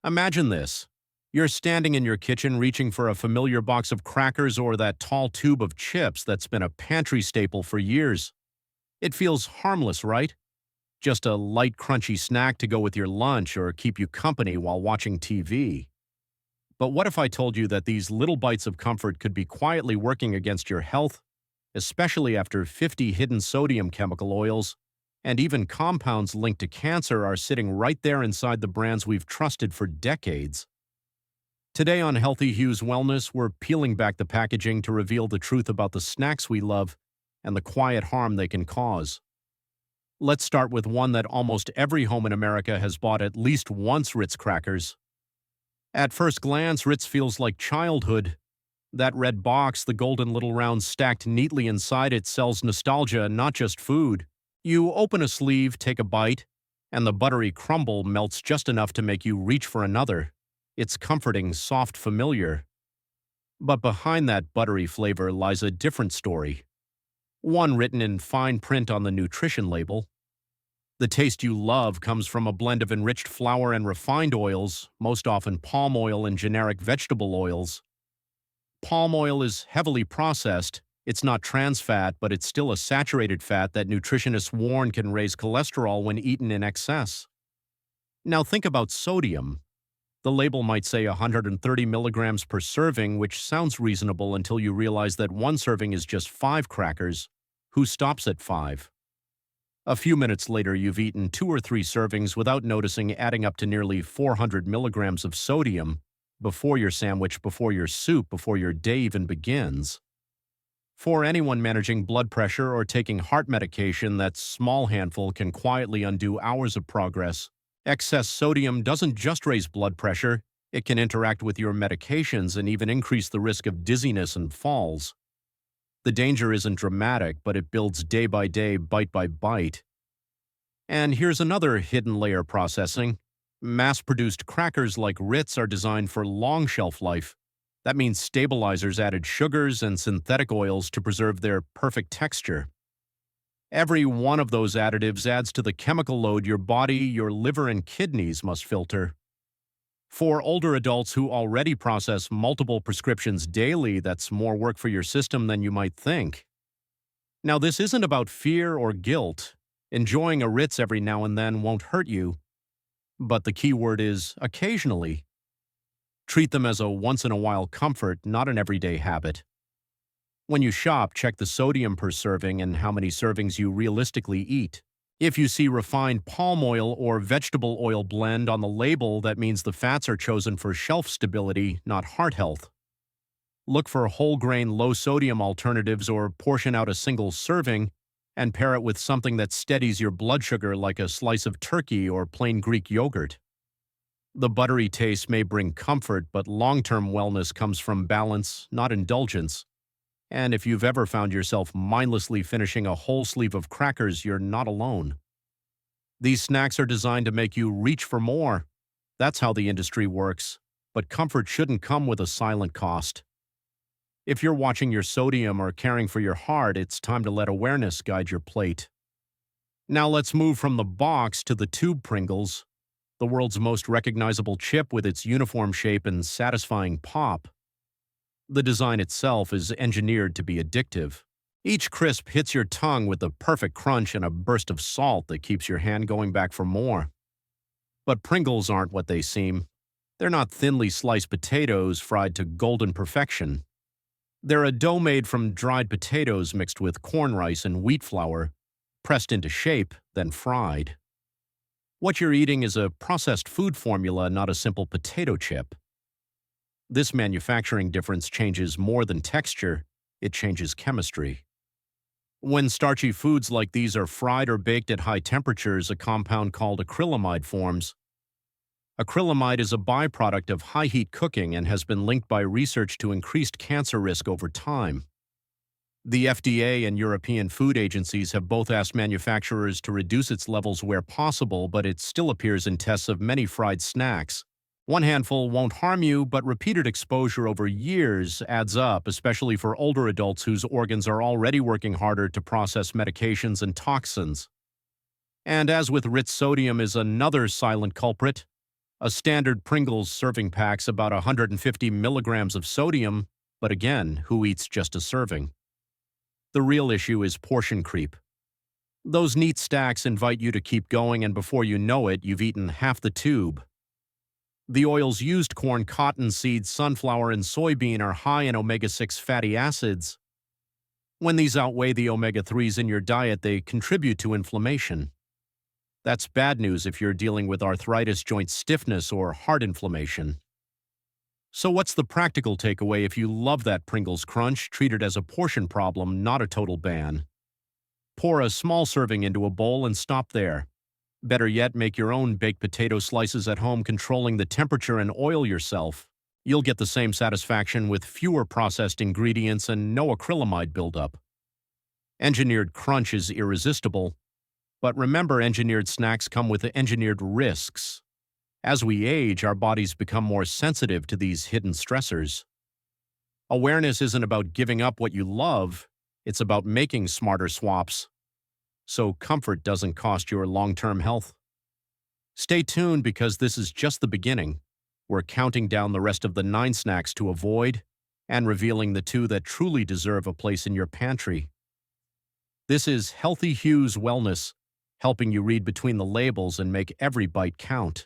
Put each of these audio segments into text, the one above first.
Imagine this. You're standing in your kitchen reaching for a familiar box of crackers or that tall tube of chips that's been a pantry staple for years. It feels harmless, right? Just a light, crunchy snack to go with your lunch or keep you company while watching TV. But what if I told you that these little bites of comfort could be quietly working against your health, especially after 50 hidden sodium chemical oils and even compounds linked to cancer are sitting right there inside the brands we've trusted for decades? Today on Healthy Hues Wellness, we're peeling back the packaging to reveal the truth about the snacks we love and the quiet harm they can cause. Let's start with one that almost every home in America has bought at least once: Ritz crackers. At first glance, Ritz feels like childhood. That red box, the golden little rounds stacked neatly inside it, sells nostalgia, not just food. You open a sleeve, take a bite, and the buttery crumble melts just enough to make you reach for another. It's comforting, soft, familiar. But behind that buttery flavor lies a different story. One written in fine print on the nutrition label. The taste you love comes from a blend of enriched flour and refined oils, most often palm oil and generic vegetable oils. Palm oil is heavily processed. It's not trans fat, but it's still a saturated fat that nutritionists warn can raise cholesterol when eaten in excess. Now think about sodium. The label might say 130 milligrams per serving, which sounds reasonable until you realize that one serving is just 5 crackers. Who stops at 5? A few minutes later, you've eaten 2 or 3 servings without noticing, adding up to nearly 400 milligrams of sodium before your sandwich, before your soup, before your day even begins. For anyone managing blood pressure or taking heart medication, that small handful can quietly undo hours of progress. Excess sodium doesn't just raise blood pressure, it can interact with your medications and even increase the risk of dizziness and falls. The danger isn't dramatic, but it builds day by day, bite by bite. And here's another hidden layer: processing. Mass-produced crackers like Ritz are designed for long shelf life. That means stabilizers, added sugars, and synthetic oils to preserve their perfect texture. Every one of those additives adds to the chemical load your body, your liver, and kidneys must filter. For older adults who already process multiple prescriptions daily, that's more work for your system than you might think. Now, this isn't about fear or guilt. Enjoying a Ritz every now and then won't hurt you. But the key word is occasionally. Treat them as a once-in-a-while comfort, not an everyday habit. When you shop, check the sodium per serving and how many servings you realistically eat. If you see refined palm oil or vegetable oil blend on the label, that means the fats are chosen for shelf stability, not heart health. Look for whole-grain, low-sodium alternatives, or portion out a single serving and pair it with something that steadies your blood sugar, like a slice of turkey or plain Greek yogurt. The buttery taste may bring comfort, but long-term wellness comes from balance, not indulgence. And if you've ever found yourself mindlessly finishing a whole sleeve of crackers, you're not alone. These snacks are designed to make you reach for more. That's how the industry works. But comfort shouldn't come with a silent cost. If you're watching your sodium or caring for your heart, it's time to let awareness guide your plate. Now let's move from the box to the tube Pringles, the world's most recognizable chip with its uniform shape and satisfying pop. The design itself is engineered to be addictive. Each crisp hits your tongue with the perfect crunch and a burst of salt that keeps your hand going back for more. But Pringles aren't what they seem. They're not thinly sliced potatoes fried to golden perfection. They're a dough made from dried potatoes mixed with corn rice and wheat flour, pressed into shape, then fried. What you're eating is a processed food formula, not a simple potato chip. This manufacturing difference changes more than texture, it changes chemistry. When starchy foods like these are fried or baked at high temperatures, a compound called acrylamide forms. Acrylamide is a byproduct of high-heat cooking and has been linked by research to increased cancer risk over time. The FDA and European food agencies have both asked manufacturers to reduce its levels where possible, but it still appears in tests of many fried snacks. One handful won't harm you, but repeated exposure over years adds up, especially for older adults whose organs are already working harder to process medications and toxins. And as with Ritz, sodium is another silent culprit. A standard Pringles serving pack's about 150 milligrams of sodium, but again, who eats just a serving? The real issue is portion creep. Those neat stacks invite you to keep going, and before you know it, you've eaten half the tube. The oils used corn, cottonseed, sunflower, and soybean are high in omega-6 fatty acids. When these outweigh the omega-3s in your diet, they contribute to inflammation. That's bad news if you're dealing with arthritis, joint stiffness, or heart inflammation. So what's the practical takeaway if you love that Pringles crunch? Treat it as a portion problem, not a total ban. Pour a small serving into a bowl and stop there. Better yet, make your own baked potato slices at home, controlling the temperature and oil yourself. You'll get the same satisfaction with fewer processed ingredients and no acrylamide buildup. Engineered crunch is irresistible, but remember, engineered snacks come with engineered risks. As we age, our bodies become more sensitive to these hidden stressors. Awareness isn't about giving up what you love, it's about making smarter swaps, so comfort doesn't cost your long-term health. Stay tuned, because this is just the beginning. We're counting down the rest of the 9 snacks to avoid and revealing the 2 that truly deserve a place in your pantry. This is Healthy Hues Wellness, helping you read between the labels and make every bite count.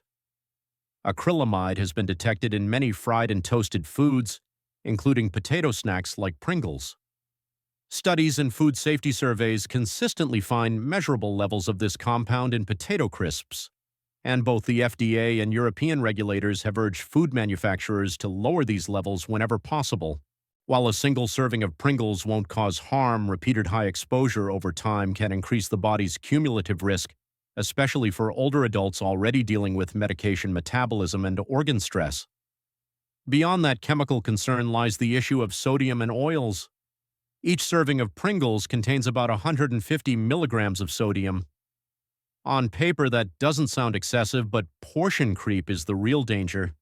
Acrylamide has been detected in many fried and toasted foods, including potato snacks like Pringles. Studies and food safety surveys consistently find measurable levels of this compound in potato crisps, and both the FDA and European regulators have urged food manufacturers to lower these levels whenever possible. While a single serving of Pringles won't cause harm, repeated high exposure over time can increase the body's cumulative risk, especially for older adults already dealing with medication metabolism and organ stress. Beyond that chemical concern lies the issue of sodium and oils. Each serving of Pringles contains about 150 milligrams of sodium. On paper, that doesn't sound excessive, but portion creep is the real danger.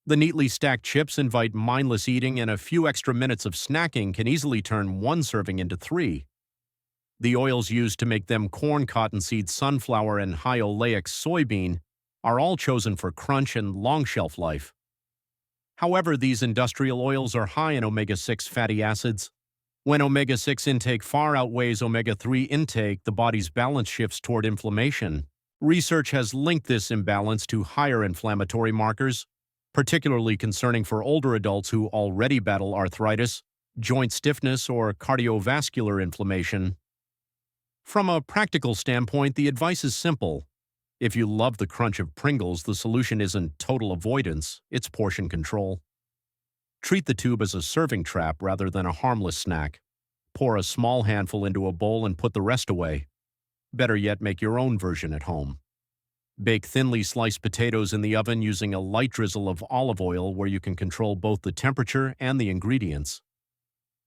The neatly stacked chips invite mindless eating, and a few extra minutes of snacking can easily turn 1 serving into 3. The oils used to make them, corn, cottonseed, sunflower, and high oleic soybean, are all chosen for crunch and long shelf life. However, these industrial oils are high in omega-6 fatty acids. When omega-6 intake far outweighs omega-3 intake, the body's balance shifts toward inflammation. Research has linked this imbalance to higher inflammatory markers, particularly concerning for older adults who already battle arthritis, joint stiffness, or cardiovascular inflammation. From a practical standpoint, the advice is simple. If you love the crunch of Pringles, the solution isn't total avoidance, it's portion control. Treat the tube as a serving trap rather than a harmless snack. Pour a small handful into a bowl and put the rest away. Better yet, make your own version at home. Bake thinly sliced potatoes in the oven using a light drizzle of olive oil, where you can control both the temperature and the ingredients.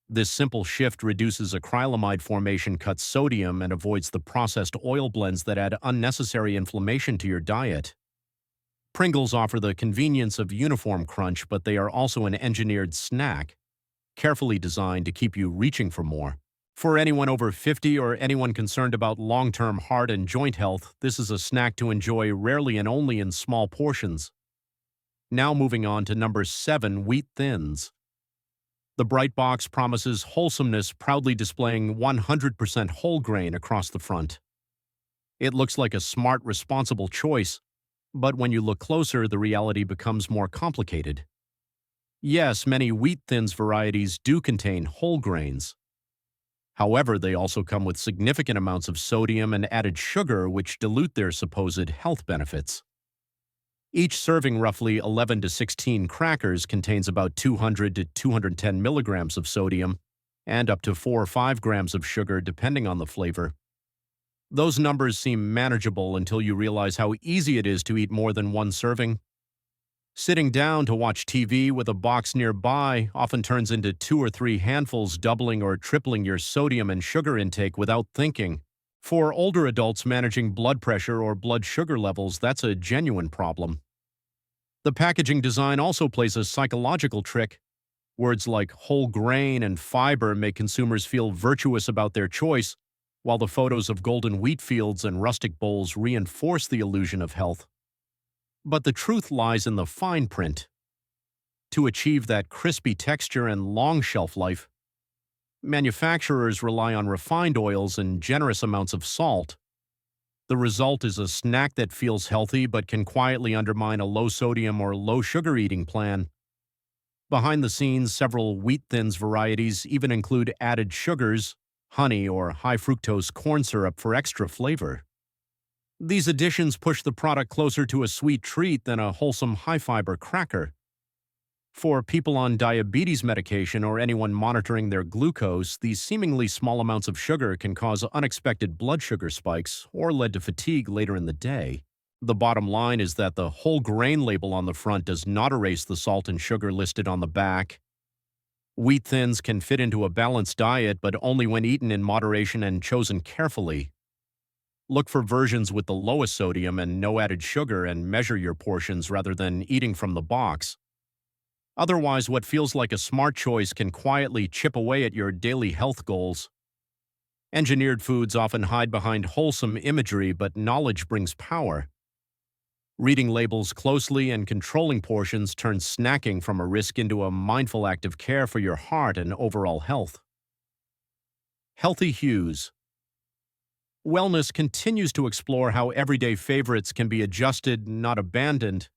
This simple shift reduces acrylamide formation, cuts sodium, and avoids the processed oil blends that add unnecessary inflammation to your diet. Pringles offer the convenience of uniform crunch, but they are also an engineered snack, carefully designed to keep you reaching for more. For anyone over 50 or anyone concerned about long-term heart and joint health, this is a snack to enjoy rarely and only in small portions. Now moving on to number 7, Wheat Thins. The bright box promises wholesomeness, proudly displaying 100% whole grain across the front. It looks like a smart, responsible choice, but when you look closer, the reality becomes more complicated. Yes, many Wheat Thins varieties do contain whole grains. However, they also come with significant amounts of sodium and added sugar, which dilute their supposed health benefits. Each serving, roughly 11 to 16 crackers, contains about 200 to 210 milligrams of sodium and up to 4 or 5 grams of sugar, depending on the flavor. Those numbers seem manageable until you realize how easy it is to eat more than 1 serving. Sitting down to watch TV with a box nearby often turns into 2 or 3 handfuls, doubling or tripling your sodium and sugar intake without thinking. For older adults managing blood pressure or blood sugar levels, that's a genuine problem. The packaging design also plays a psychological trick. Words like whole grain and fiber make consumers feel virtuous about their choice, while the photos of golden wheat fields and rustic bowls reinforce the illusion of health. But the truth lies in the fine print. To achieve that crispy texture and long shelf life, manufacturers rely on refined oils and generous amounts of salt. The result is a snack that feels healthy but can quietly undermine a low-sodium or low-sugar eating plan. Behind the scenes, several wheat thins varieties even include added sugars, honey, or high-fructose corn syrup for extra flavor. These additions push the product closer to a sweet treat than a wholesome high-fiber cracker. For people on diabetes medication or anyone monitoring their glucose, these seemingly small amounts of sugar can cause unexpected blood sugar spikes or lead to fatigue later in the day. The bottom line is that the whole grain label on the front does not erase the salt and sugar listed on the back. Wheat thins can fit into a balanced diet, but only when eaten in moderation and chosen carefully. Look for versions with the lowest sodium and no added sugar and measure your portions rather than eating from the box. Otherwise, what feels like a smart choice can quietly chip away at your daily health goals. Engineered foods often hide behind wholesome imagery, but knowledge brings power. Reading labels closely and controlling portions turns snacking from a risk into a mindful act of care for your heart and overall health. Healthy Hues Wellness continues to explore how everyday favorites can be adjusted, not abandoned,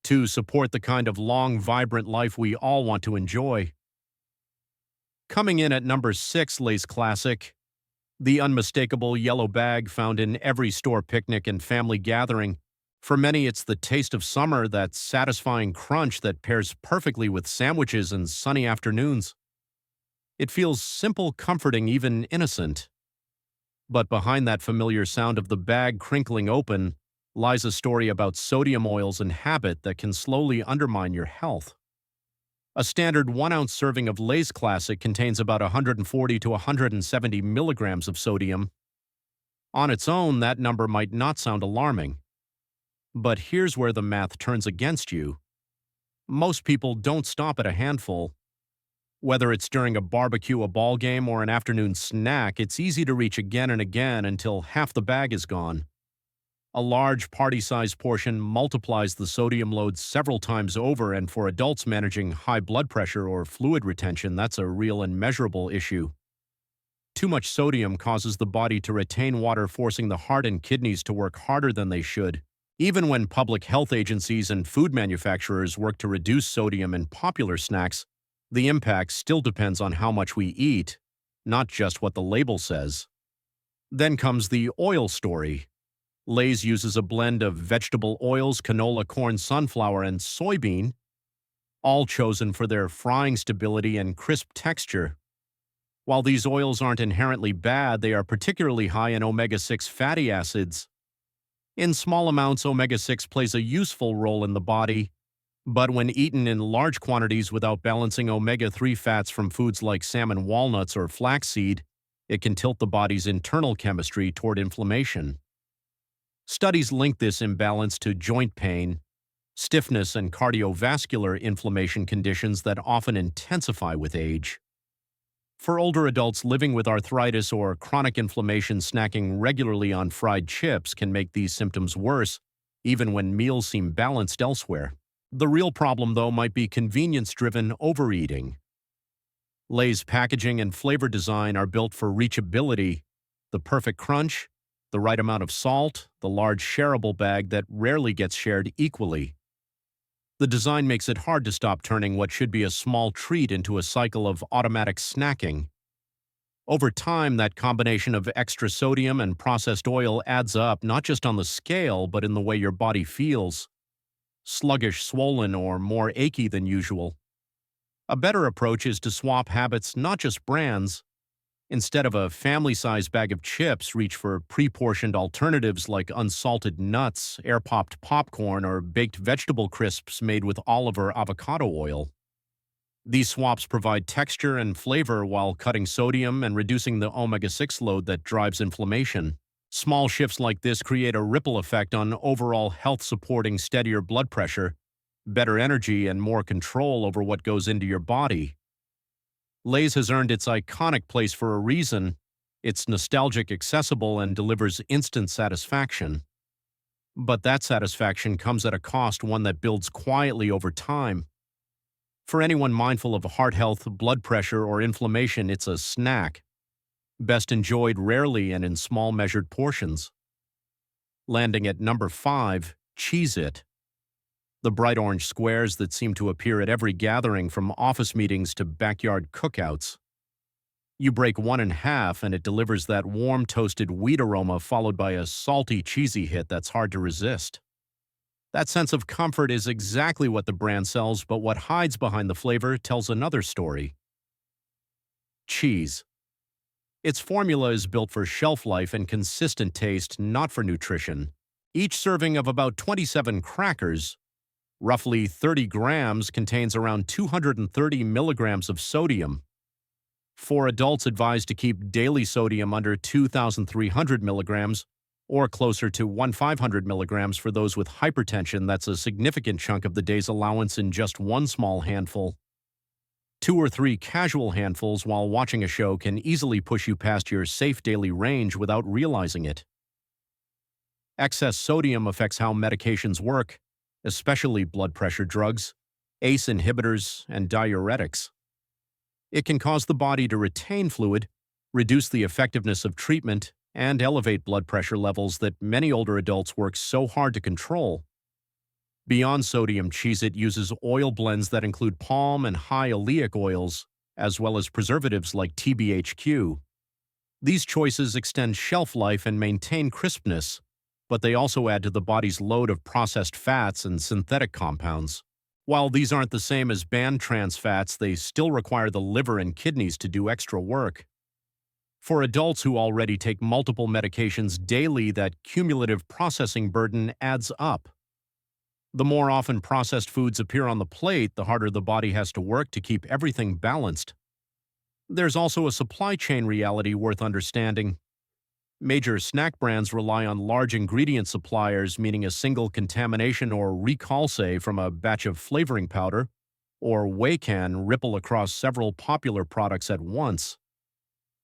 to support the kind of long, vibrant life we all want to enjoy. Coming in at number 6, Lay's Classic, the unmistakable yellow bag found in every store picnic and family gathering. For many, it's the taste of summer, that satisfying crunch that pairs perfectly with sandwiches and sunny afternoons. It feels simple, comforting, even innocent. But behind that familiar sound of the bag crinkling open lies a story about sodium oils and habit that can slowly undermine your health. A standard 1-ounce serving of Lay's Classic contains about 140 to 170 milligrams of sodium. On its own, that number might not sound alarming. But here's where the math turns against you. Most people don't stop at a handful. Whether it's during a barbecue, a ball game, or an afternoon snack, it's easy to reach again and again until half the bag is gone. A large party-sized portion multiplies the sodium load several times over, and for adults managing high blood pressure or fluid retention, that's a real and measurable issue. Too much sodium causes the body to retain water, forcing the heart and kidneys to work harder than they should. Even when public health agencies and food manufacturers work to reduce sodium in popular snacks, the impact still depends on how much we eat, not just what the label says. Then comes the oil story. Lay's uses a blend of vegetable oils, canola, corn, sunflower, and soybean, all chosen for their frying stability and crisp texture. While these oils aren't inherently bad, they are particularly high in omega-6 fatty acids. In small amounts, omega-6 plays a useful role in the body, but when eaten in large quantities without balancing omega-3 fats from foods like salmon, walnuts, or flaxseed, it can tilt the body's internal chemistry toward inflammation. Studies link this imbalance to joint pain, stiffness, and cardiovascular inflammation conditions that often intensify with age. For older adults living with arthritis or chronic inflammation, snacking regularly on fried chips can make these symptoms worse, even when meals seem balanced elsewhere. The real problem, though, might be convenience-driven overeating. Lay's packaging and flavor design are built for reachability, the perfect crunch, the right amount of salt, the large shareable bag that rarely gets shared equally. The design makes it hard to stop turning what should be a small treat into a cycle of automatic snacking. Over time, that combination of extra sodium and processed oil adds up, not just on the scale, but in the way your body feels. Sluggish, swollen, or more achy than usual. A better approach is to swap habits, not just brands. Instead of a family-sized bag of chips, reach for pre-portioned alternatives like unsalted nuts, air-popped popcorn, or baked vegetable crisps made with olive or avocado oil. These swaps provide texture and flavor while cutting sodium and reducing the omega-6 load that drives inflammation. Small shifts like this create a ripple effect on overall health, supporting steadier blood pressure, better energy, and more control over what goes into your body. Lay's has earned its iconic place for a reason. It's nostalgic, accessible, and delivers instant satisfaction. But that satisfaction comes at a cost, one that builds quietly over time. For anyone mindful of heart health, blood pressure, or inflammation, it's a snack, best enjoyed rarely and in small measured portions. Landing at number 5, Cheez-It. The bright orange squares that seem to appear at every gathering, from office meetings to backyard cookouts. You break one in half and it delivers that warm toasted wheat aroma followed by a salty, cheesy hit that's hard to resist. That sense of comfort is exactly what the brand sells, but what hides behind the flavor tells another story. Cheese. Its formula is built for shelf life and consistent taste, not for nutrition. Each serving of about 27 crackers, roughly 30 grams, contains around 230 milligrams of sodium. For adults, advised to keep daily sodium under 2,300 milligrams, or closer to 1,500 milligrams for those with hypertension. That's a significant chunk of the day's allowance in just one small handful. 2 or 3 casual handfuls while watching a show can easily push you past your safe daily range without realizing it. Excess sodium affects how medications work, especially blood pressure drugs, ACE inhibitors, and diuretics. It can cause the body to retain fluid, reduce the effectiveness of treatment, and elevate blood pressure levels that many older adults work so hard to control. Beyond sodium, Cheez-It uses oil blends that include palm and high oleic oils, as well as preservatives like TBHQ. These choices extend shelf life and maintain crispness, but they also add to the body's load of processed fats and synthetic compounds. While these aren't the same as banned trans fats, they still require the liver and kidneys to do extra work. For adults who already take multiple medications daily, that cumulative processing burden adds up. The more often processed foods appear on the plate, the harder the body has to work to keep everything balanced. There's also a supply chain reality worth understanding. Major snack brands rely on large ingredient suppliers, meaning a single contamination or recall, say, from a batch of flavoring powder or whey can ripple across several popular products at once.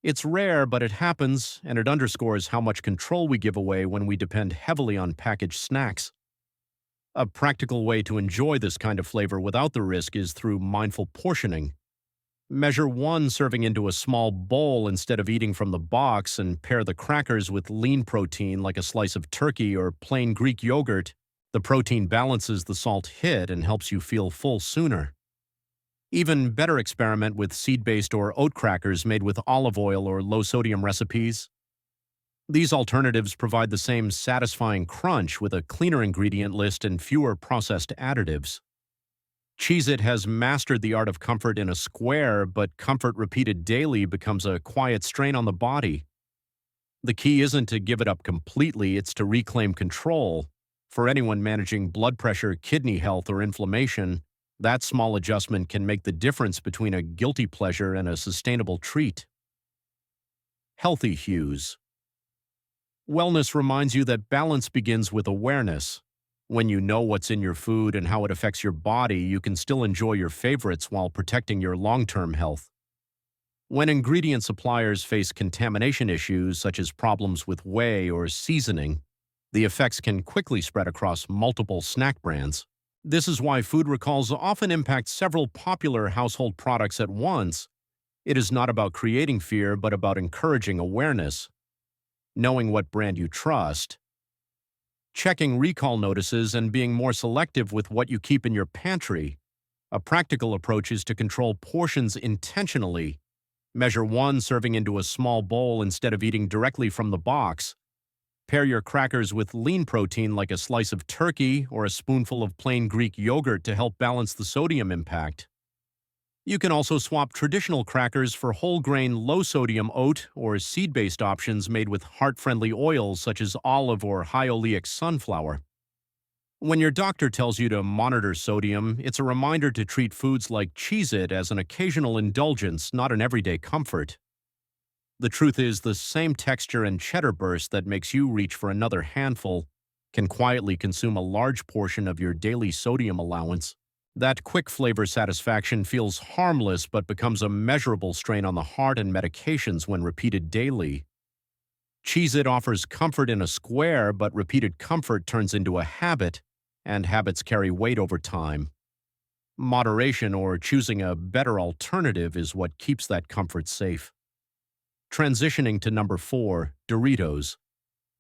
It's rare, but it happens, and it underscores how much control we give away when we depend heavily on packaged snacks. A practical way to enjoy this kind of flavor without the risk is through mindful portioning. Measure 1 serving into a small bowl instead of eating from the box, and pair the crackers with lean protein like a slice of turkey or plain Greek yogurt. The protein balances the salt hit and helps you feel full sooner. Even better, experiment with seed-based or oat crackers made with olive oil or low-sodium recipes. These alternatives provide the same satisfying crunch with a cleaner ingredient list and fewer processed additives. Cheez-It has mastered the art of comfort in a square, but comfort repeated daily becomes a quiet strain on the body. The key isn't to give it up completely, it's to reclaim control. For anyone managing blood pressure, kidney health, or inflammation, that small adjustment can make the difference between a guilty pleasure and a sustainable treat. Healthy Hues. Wellness reminds you that balance begins with awareness. When you know what's in your food and how it affects your body, you can still enjoy your favorites while protecting your long-term health. When ingredient suppliers face contamination issues, such as problems with whey or seasoning, the effects can quickly spread across multiple snack brands. This is why food recalls often impact several popular household products at once. It is not about creating fear, but about encouraging awareness. Knowing what brand you trust, checking recall notices, and being more selective with what you keep in your pantry. A practical approach is to control portions intentionally. Measure 1 serving into a small bowl instead of eating directly from the box. Pair your crackers with lean protein like a slice of turkey or a spoonful of plain Greek yogurt to help balance the sodium impact. You can also swap traditional crackers for whole-grain, low-sodium oat or seed-based options made with heart-friendly oils such as olive or high-oleic sunflower. When your doctor tells you to monitor sodium, it's a reminder to treat foods like Cheez-It as an occasional indulgence, not an everyday comfort. The truth is, the same texture and cheddar burst that makes you reach for another handful can quietly consume a large portion of your daily sodium allowance. That quick flavor satisfaction feels harmless but becomes a measurable strain on the heart and medications when repeated daily. Cheez-It offers comfort in a square, but repeated comfort turns into a habit, and habits carry weight over time. Moderation or choosing a better alternative is what keeps that comfort safe. Transitioning to number 4, Doritos.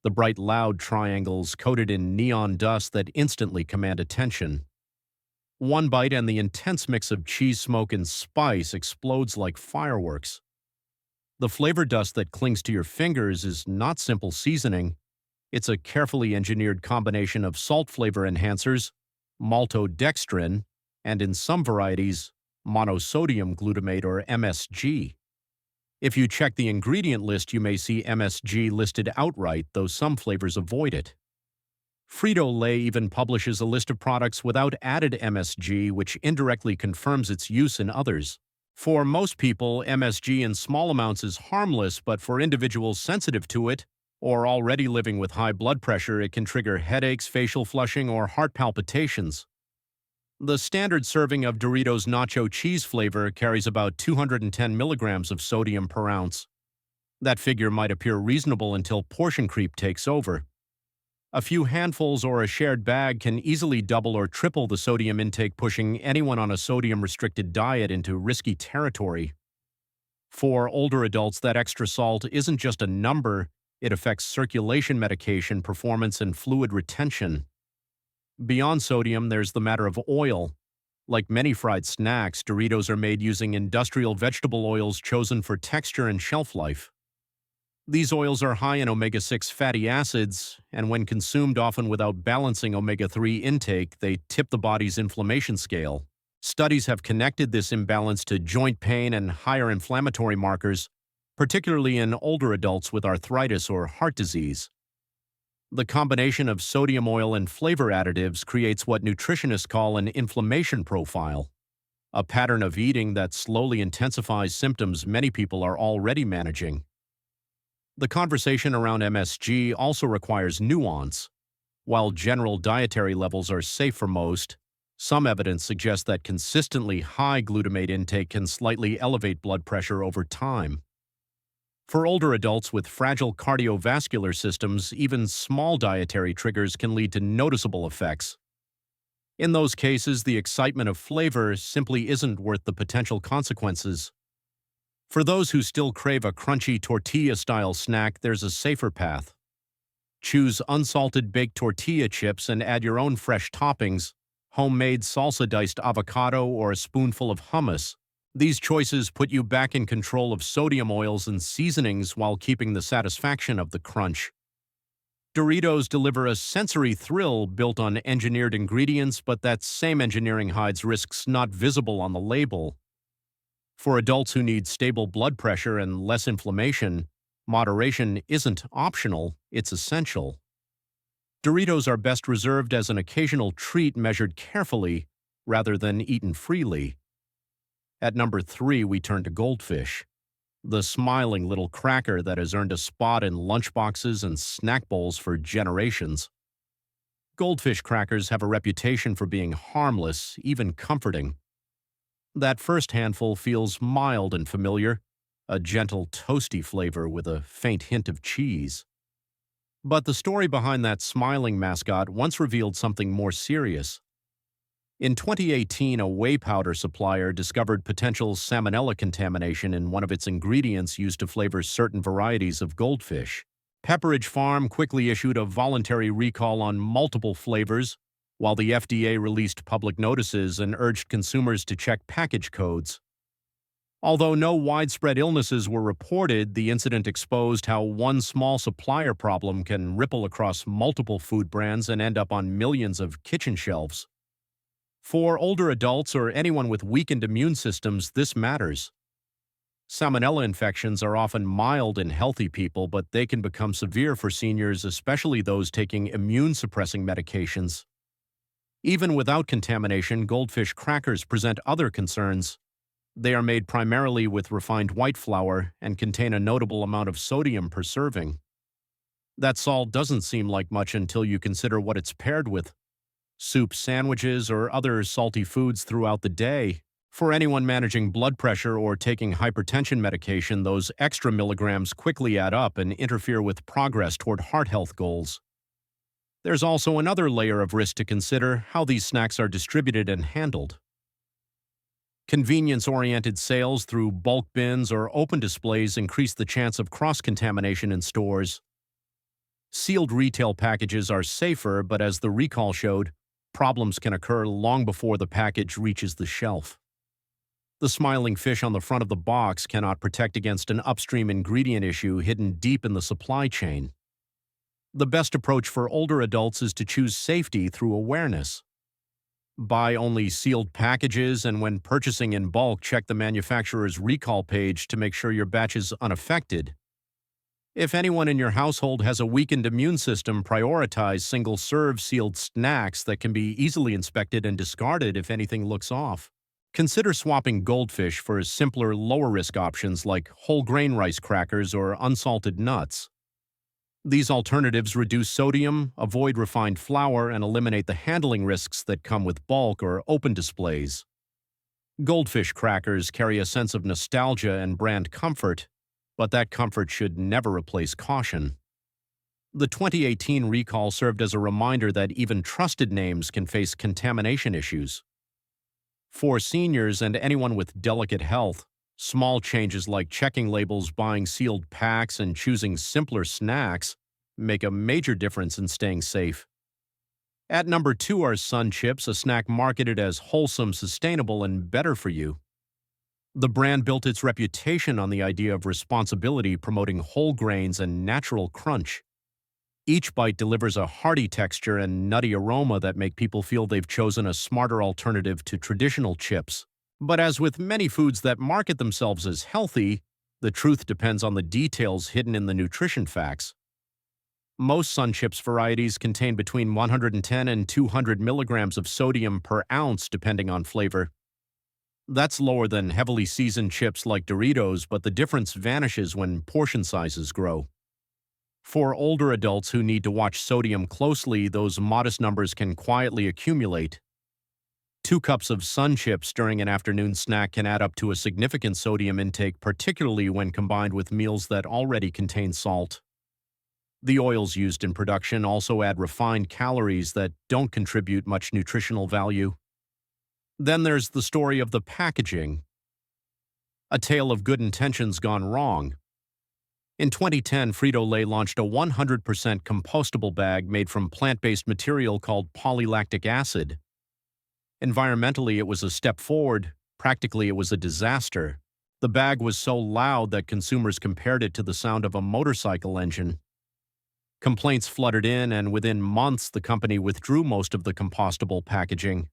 The bright, loud triangles coated in neon dust that instantly command attention. One bite and the intense mix of cheese smoke and spice explodes like fireworks. The flavor dust that clings to your fingers is not simple seasoning. It's a carefully engineered combination of salt flavor enhancers, maltodextrin, and in some varieties, monosodium glutamate or MSG. If you check the ingredient list, you may see MSG listed outright, though some flavors avoid it. Frito-Lay even publishes a list of products without added MSG, which indirectly confirms its use in others. For most people, MSG in small amounts is harmless, but for individuals sensitive to it, or already living with high blood pressure, it can trigger headaches, facial flushing, or heart palpitations. The standard serving of Doritos nacho cheese flavor carries about 210 milligrams of sodium per ounce. That figure might appear reasonable until portion creep takes over. A few handfuls or a shared bag can easily double or triple the sodium intake, pushing anyone on a sodium-restricted diet into risky territory. For older adults, that extra salt isn't just a number, it affects circulation, medication, performance, and fluid retention. Beyond sodium, there's the matter of oil. Like many fried snacks, Doritos are made using industrial vegetable oils chosen for texture and shelf life. These oils are high in omega-6 fatty acids, and when consumed often without balancing omega-3 intake, they tip the body's inflammation scale. Studies have connected this imbalance to joint pain and higher inflammatory markers, particularly in older adults with arthritis or heart disease. The combination of sodium oil and flavor additives creates what nutritionists call an inflammation profile, a pattern of eating that slowly intensifies symptoms many people are already managing. The conversation around MSG also requires nuance. While general dietary levels are safe for most, some evidence suggests that consistently high glutamate intake can slightly elevate blood pressure over time. For older adults with fragile cardiovascular systems, even small dietary triggers can lead to noticeable effects. In those cases, the excitement of flavor simply isn't worth the potential consequences. For those who still crave a crunchy tortilla-style snack, there's a safer path. Choose unsalted baked tortilla chips and add your own fresh toppings, homemade salsa-diced avocado, or a spoonful of hummus. These choices put you back in control of sodium oils and seasonings while keeping the satisfaction of the crunch. Doritos deliver a sensory thrill built on engineered ingredients, but that same engineering hides risks not visible on the label. For adults who need stable blood pressure and less inflammation, moderation isn't optional, it's essential. Doritos are best reserved as an occasional treat measured carefully rather than eaten freely. At number 3, we turn to Goldfish, the smiling little cracker that has earned a spot in lunchboxes and snack bowls for generations. Goldfish crackers have a reputation for being harmless, even comforting. That first handful feels mild and familiar, a gentle toasty flavor with a faint hint of cheese. But the story behind that smiling mascot once revealed something more serious. In 2018, a whey powder supplier discovered potential salmonella contamination in one of its ingredients used to flavor certain varieties of goldfish. Pepperidge Farm quickly issued a voluntary recall on multiple flavors, while the FDA released public notices and urged consumers to check package codes. Although no widespread illnesses were reported, the incident exposed how one small supplier problem can ripple across multiple food brands and end up on millions of kitchen shelves. For older adults or anyone with weakened immune systems, this matters. Salmonella infections are often mild in healthy people, but they can become severe for seniors, especially those taking immune-suppressing medications. Even without contamination, goldfish crackers present other concerns. They are made primarily with refined white flour and contain a notable amount of sodium per serving. That salt doesn't seem like much until you consider what it's paired with. Soup, sandwiches, or other salty foods throughout the day. For anyone managing blood pressure or taking hypertension medication, those extra milligrams quickly add up and interfere with progress toward heart health goals. There's also another layer of risk to consider: how these snacks are distributed and handled. Convenience-oriented sales through bulk bins or open displays increase the chance of cross-contamination in stores. Sealed retail packages are safer, but as the recall showed, problems can occur long before the package reaches the shelf. The smiling fish on the front of the box cannot protect against an upstream ingredient issue hidden deep in the supply chain. The best approach for older adults is to choose safety through awareness. Buy only sealed packages, and when purchasing in bulk, check the manufacturer's recall page to make sure your batch is unaffected. If anyone in your household has a weakened immune system, prioritize single-serve sealed snacks that can be easily inspected and discarded if anything looks off. Consider swapping goldfish for simpler, lower-risk options like whole grain rice crackers or unsalted nuts. These alternatives reduce sodium, avoid refined flour, and eliminate the handling risks that come with bulk or open displays. Goldfish crackers carry a sense of nostalgia and brand comfort, but that comfort should never replace caution. The 2018 recall served as a reminder that even trusted names can face contamination issues. For seniors and anyone with delicate health, small changes like checking labels, buying sealed packs, and choosing simpler snacks make a major difference in staying safe. At number 2 are Sun Chips, a snack marketed as wholesome, sustainable, and better for you. The brand built its reputation on the idea of responsibility, promoting whole grains and natural crunch. Each bite delivers a hearty texture and nutty aroma that make people feel they've chosen a smarter alternative to traditional chips. But as with many foods that market themselves as healthy, the truth depends on the details hidden in the nutrition facts. Most Sun Chips varieties contain between 110 and 200 milligrams of sodium per ounce, depending on flavor. That's lower than heavily seasoned chips like Doritos, but the difference vanishes when portion sizes grow. For older adults who need to watch sodium closely, those modest numbers can quietly accumulate. 2 cups of Sun Chips during an afternoon snack can add up to a significant sodium intake, particularly when combined with meals that already contain salt. The oils used in production also add refined calories that don't contribute much nutritional value. Then there's the story of the packaging. A tale of good intentions gone wrong. In 2010, Frito-Lay launched a 100% compostable bag made from plant-based material called polylactic acid. Environmentally, it was a step forward. Practically, it was a disaster. The bag was so loud that consumers compared it to the sound of a motorcycle engine. Complaints flooded in, and within months, the company withdrew most of the compostable packaging.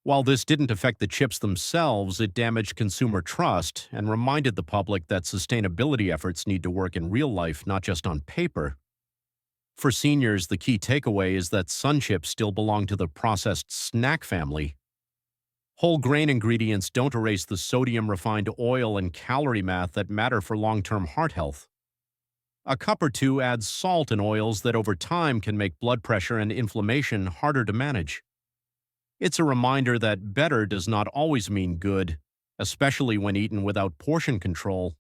While this didn't affect the chips themselves, it damaged consumer trust and reminded the public that sustainability efforts need to work in real life, not just on paper. For seniors, the key takeaway is that Sun Chips still belong to the processed snack family. Whole grain ingredients don't erase the sodium, refined oil, and calorie math that matter for long-term heart health. A cup or two adds salt and oils that over time can make blood pressure and inflammation harder to manage. It's a reminder that better does not always mean good, especially when eaten without portion control.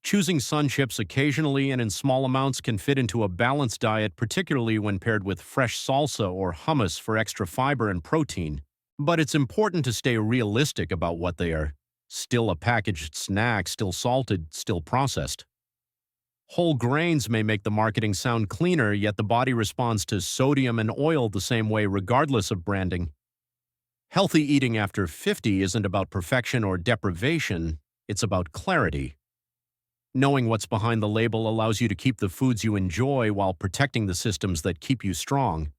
Choosing Sun Chips occasionally and in small amounts can fit into a balanced diet, particularly when paired with fresh salsa or hummus for extra fiber and protein. But it's important to stay realistic about what they are. Still a packaged snack, still salted, still processed. Whole grains may make the marketing sound cleaner, yet the body responds to sodium and oil the same way regardless of branding. Healthy eating after 50 isn't about perfection or deprivation, it's about clarity. Knowing what's behind the label allows you to keep the foods you enjoy while protecting the systems that keep you strong.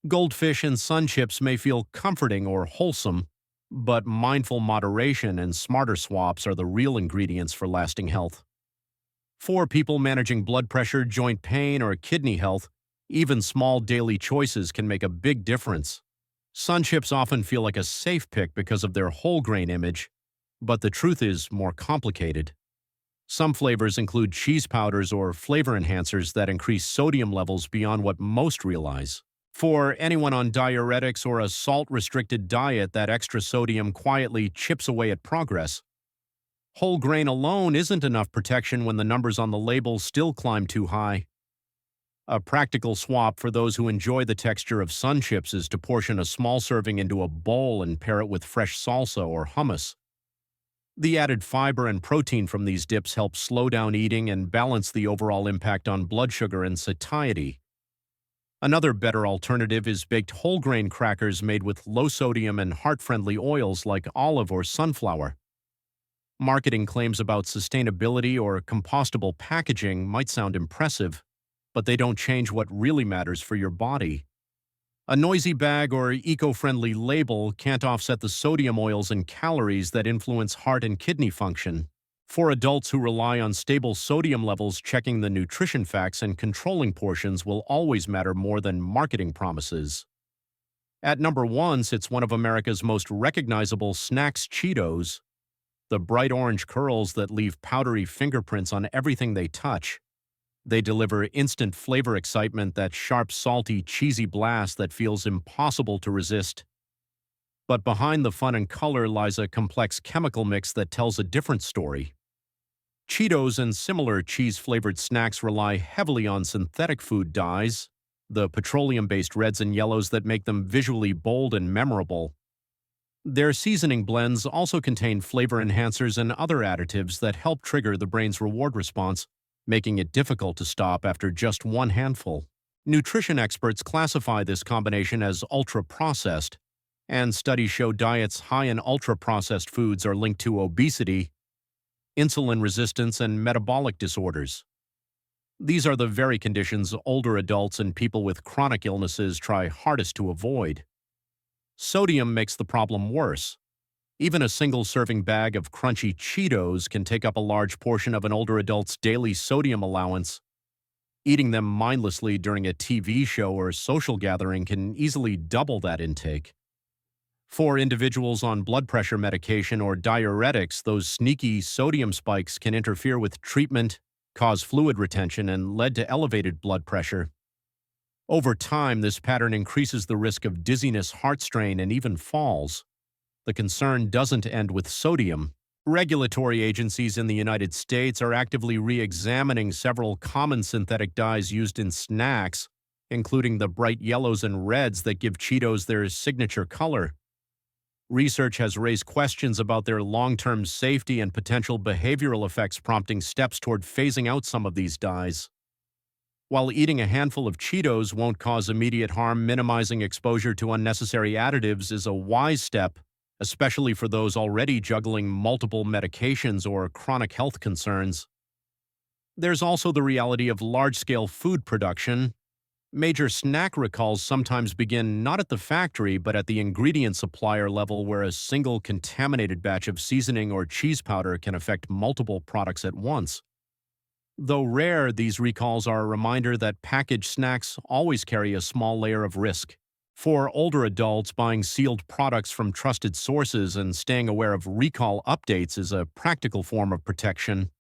Goldfish and Sun Chips may feel comforting or wholesome, but mindful moderation and smarter swaps are the real ingredients for lasting health. For people managing blood pressure, joint pain, or kidney health, even small daily choices can make a big difference. Sun Chips often feel like a safe pick because of their whole grain image, but the truth is more complicated. Some flavors include cheese powders or flavor enhancers that increase sodium levels beyond what most realize. For anyone on diuretics or a salt-restricted diet, that extra sodium quietly chips away at progress. Whole grain alone isn't enough protection when the numbers on the label still climb too high. A practical swap for those who enjoy the texture of sun chips is to portion a small serving into a bowl and pair it with fresh salsa or hummus. The added fiber and protein from these dips help slow down eating and balance the overall impact on blood sugar and satiety. Another better alternative is baked whole grain crackers made with low sodium and heart-friendly oils like olive or sunflower. Marketing claims about sustainability or compostable packaging might sound impressive, but they don't change what really matters for your body. A noisy bag or eco-friendly label can't offset the sodium oils and calories that influence heart and kidney function. For adults who rely on stable sodium levels, checking the nutrition facts and controlling portions will always matter more than marketing promises. At number 1 sits one of America's most recognizable snacks, Cheetos. The bright orange curls that leave powdery fingerprints on everything they touch. They deliver instant flavor excitement, that sharp, salty, cheesy blast that feels impossible to resist. But behind the fun and color lies a complex chemical mix that tells a different story. Cheetos and similar cheese-flavored snacks rely heavily on synthetic food dyes, the petroleum-based reds and yellows that make them visually bold and memorable. Their seasoning blends also contain flavor enhancers and other additives that help trigger the brain's reward response, making it difficult to stop after just one handful. Nutrition experts classify this combination as ultra-processed, and studies show diets high in ultra-processed foods are linked to obesity, insulin resistance, and metabolic disorders. These are the very conditions older adults and people with chronic illnesses try hardest to avoid. Sodium makes the problem worse. Even a single-serving bag of crunchy Cheetos can take up a large portion of an older adult's daily sodium allowance. Eating them mindlessly during a TV show or social gathering can easily double that intake. For individuals on blood pressure medication or diuretics, those sneaky sodium spikes can interfere with treatment, cause fluid retention, and lead to elevated blood pressure. Over time, this pattern increases the risk of dizziness, heart strain, and even falls. The concern doesn't end with sodium. Regulatory agencies in the United States are actively re-examining several common synthetic dyes used in snacks, including the bright yellows and reds that give Cheetos their signature color. Research has raised questions about their long-term safety and potential behavioral effects, prompting steps toward phasing out some of these dyes. While eating a handful of Cheetos won't cause immediate harm, minimizing exposure to unnecessary additives is a wise step, especially for those already juggling multiple medications or chronic health concerns. There's also the reality of large-scale food production. Major snack recalls sometimes begin not at the factory but at the ingredient supplier level, where a single contaminated batch of seasoning or cheese powder can affect multiple products at once. Though rare, these recalls are a reminder that packaged snacks always carry a small layer of risk. For older adults, buying sealed products from trusted sources and staying aware of recall updates is a practical form of protection.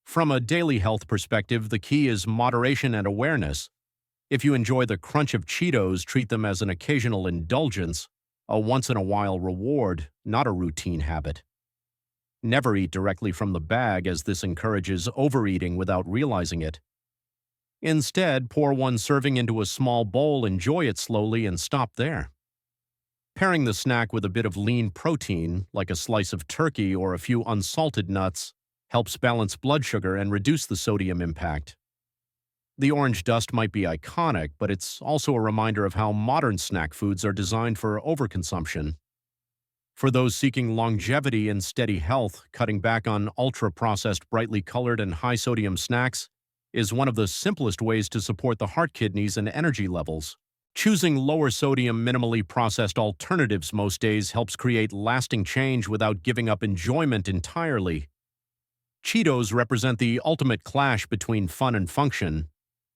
From a daily health perspective, the key is moderation and awareness. If you enjoy the crunch of Cheetos, treat them as an occasional indulgence, a once-in-a-while reward, not a routine habit. Never eat directly from the bag, as this encourages overeating without realizing it. Instead, pour one serving into a small bowl, enjoy it slowly, and stop there. Pairing the snack with a bit of lean protein, like a slice of turkey or a few unsalted nuts, helps balance blood sugar and reduce the sodium impact. The orange dust might be iconic, but it's also a reminder of how modern snack foods are designed for overconsumption. For those seeking longevity and steady health, cutting back on ultra-processed, brightly colored, and high-sodium snacks is one of the simplest ways to support the heart, kidneys, and energy levels. Choosing lower-sodium, minimally processed alternatives most days helps create lasting change without giving up enjoyment entirely. Cheetos represent the ultimate clash between fun and function.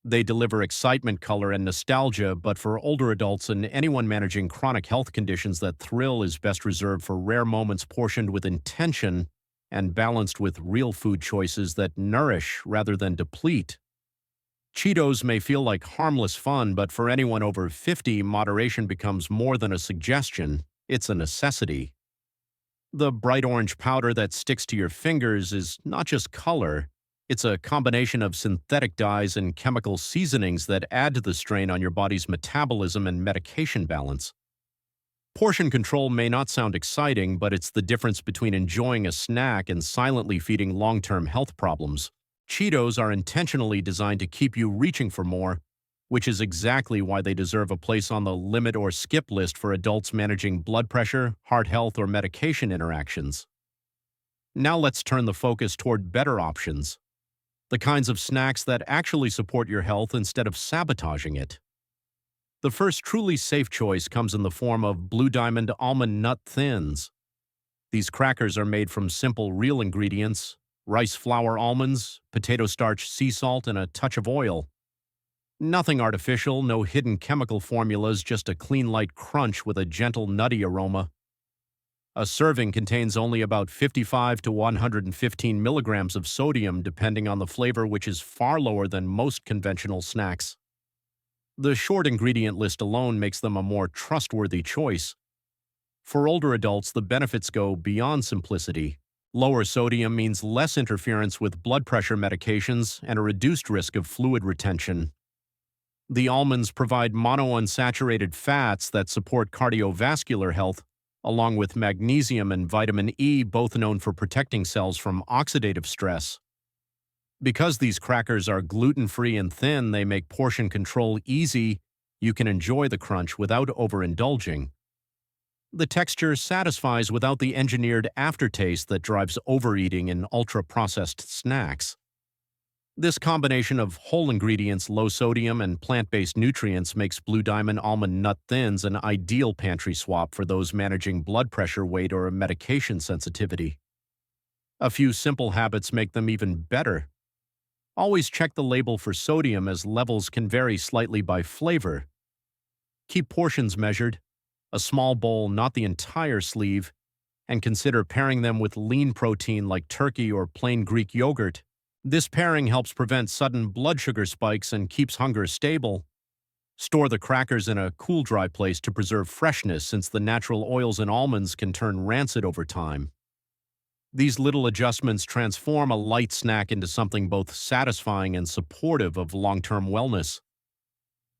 They deliver excitement, color, and nostalgia, but for older adults and anyone managing chronic health conditions, that thrill is best reserved for rare moments portioned with intention and balanced with real food choices that nourish rather than deplete. Cheetos may feel like harmless fun, but for anyone over 50, moderation becomes more than a suggestion. It's a necessity. The bright orange powder that sticks to your fingers is not just color, it's a combination of synthetic dyes and chemical seasonings that add to the strain on your body's metabolism and medication balance. Portion control may not sound exciting, but it's the difference between enjoying a snack and silently feeding long-term health problems. Cheetos are intentionally designed to keep you reaching for more, which is exactly why they deserve a place on the limit or skip list for adults managing blood pressure, heart health, or medication interactions. Now let's turn the focus toward better options, the kinds of snacks that actually support your health instead of sabotaging it. The first truly safe choice comes in the form of Blue Diamond Almond Nut Thins. These crackers are made from simple, real ingredients: rice flour almonds, potato starch, sea salt, and a touch of oil. Nothing artificial, no hidden chemical formulas, just a clean, light crunch with a gentle, nutty aroma. A serving contains only about 55 to 115 milligrams of sodium, depending on the flavor, which is far lower than most conventional snacks. The short ingredient list alone makes them a more trustworthy choice. For older adults, the benefits go beyond simplicity. Lower sodium means less interference with blood pressure medications and a reduced risk of fluid retention. The almonds provide monounsaturated fats that support cardiovascular health, along with magnesium and vitamin E, both known for protecting cells from oxidative stress. Because these crackers are gluten-free and thin, they make portion control easy. You can enjoy the crunch without overindulging. The texture satisfies without the engineered aftertaste that drives overeating in ultra-processed snacks. This combination of whole ingredients, low sodium, and plant-based nutrients makes Blue Diamond Almond Nut Thins an ideal pantry swap for those managing blood pressure, weight, or medication sensitivity. A few simple habits make them even better. Always check the label for sodium, as levels can vary slightly by flavor. Keep portions measured, a small bowl, not the entire sleeve, and consider pairing them with lean protein like turkey or plain Greek yogurt. This pairing helps prevent sudden blood sugar spikes and keeps hunger stable. Store the crackers in a cool, dry place to preserve freshness, since the natural oils in almonds can turn rancid over time. These little adjustments transform a light snack into something both satisfying and supportive of long-term wellness.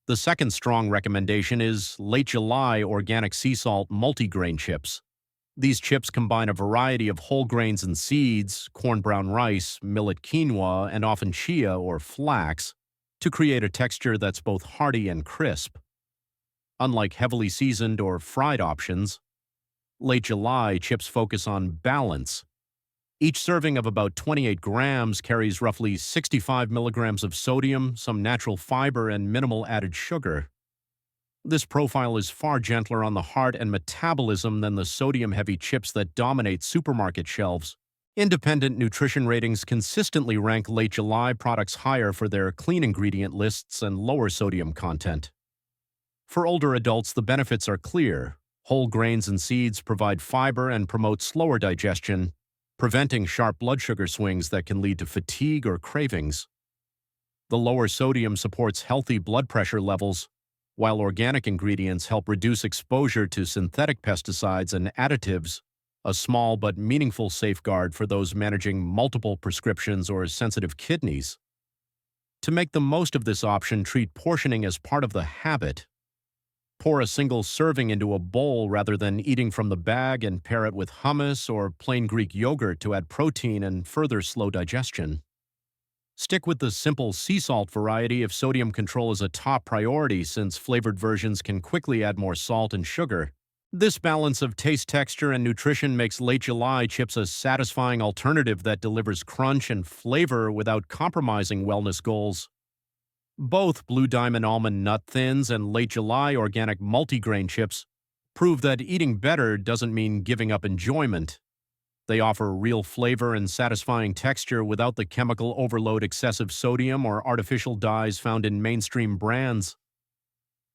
The second strong recommendation is Late July Organic Sea Salt Multigrain Chips. These chips combine a variety of whole grains and seeds, corn brown rice, millet quinoa, and often chia or flax, to create a texture that's both hearty and crisp. Unlike heavily seasoned or fried options, Late July chips focus on balance. Each serving of about 28 grams carries roughly 65 milligrams of sodium, some natural fiber, and minimal added sugar. This profile is far gentler on the heart and metabolism than the sodium-heavy chips that dominate supermarket shelves. Independent nutrition ratings consistently rank Late July products higher for their clean ingredient lists and lower sodium content. For older adults, the benefits are clear. Whole grains and seeds provide fiber and promote slower digestion, preventing sharp blood sugar swings that can lead to fatigue or cravings. The lower sodium supports healthy blood pressure levels, while organic ingredients help reduce exposure to synthetic pesticides and additives, a small but meaningful safeguard for those managing multiple prescriptions or sensitive kidneys. To make the most of this option, treat portioning as part of the habit. Pour a single serving into a bowl rather than eating from the bag, and pair it with hummus or plain Greek yogurt to add protein and further slow digestion. Stick with the simple sea salt variety if sodium control is a top priority, since flavored versions can quickly add more salt and sugar. This balance of taste, texture, and nutrition makes Late July chips a satisfying alternative that delivers crunch and flavor without compromising wellness goals. Both Blue Diamond Almond Nut Thins and Late July Organic Multigrain Chips prove that eating better doesn't mean giving up enjoyment. They offer real flavor and satisfying texture without the chemical overload, excessive sodium, or artificial dyes found in mainstream brands.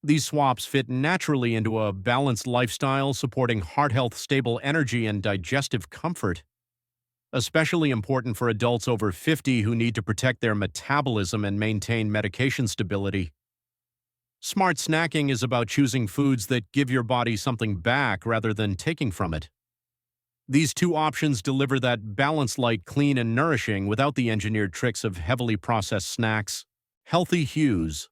These swaps fit naturally into a balanced lifestyle, supporting heart health, stable energy, and digestive comfort. especially important for adults over 50 who need to protect their metabolism and maintain medication stability. Smart snacking is about choosing foods that give your body something back rather than taking from it. These two options deliver that balanced, light, clean, and nourishing without the engineered tricks of heavily processed snacks. Healthy Hues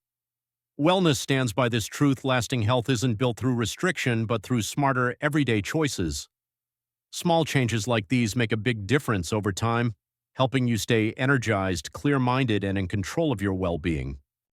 Wellness stands by this truth: lasting health isn't built through restriction, but through smarter, everyday choices. Small changes like these make a big difference over time, helping you stay energized, clear-minded, and in control of your well-being.